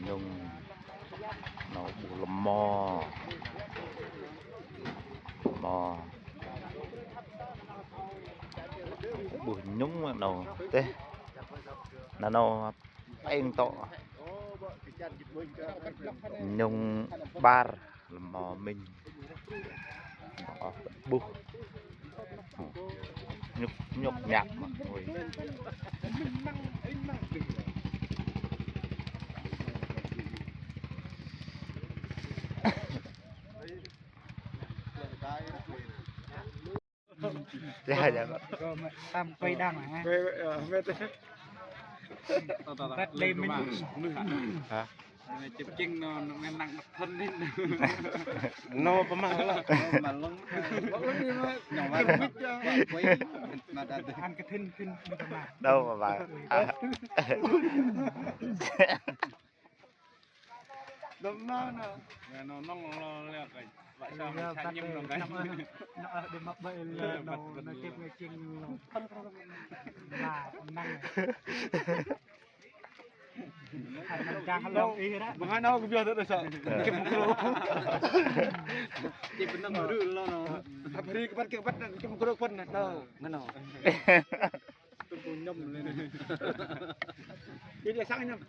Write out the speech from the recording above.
nhung nó bù lầm mò bù nhung nó thế nó anh to nhung bar mò mình bù nhục nhạc mà ngồi dạ dạ tam cây đăng hả rất đêm mình hả chụp chân nó nặng mặt thân đi nóประมาณแล้ว mà lông đi mà nhỏ mà biết cho quấy mà đã ăn cái thân thân mà đâu mà bà đâm nó nó leo cái vậy sao mà chăn nhâm lòng cái nó để mặc bậy nó tiếp cái chân là năng jangan long ihra bagaimana aku biasa tak sa kim mukro di benang baru lo no hari kepat kim mukro pun no ngono tu nyom le ini sang nyom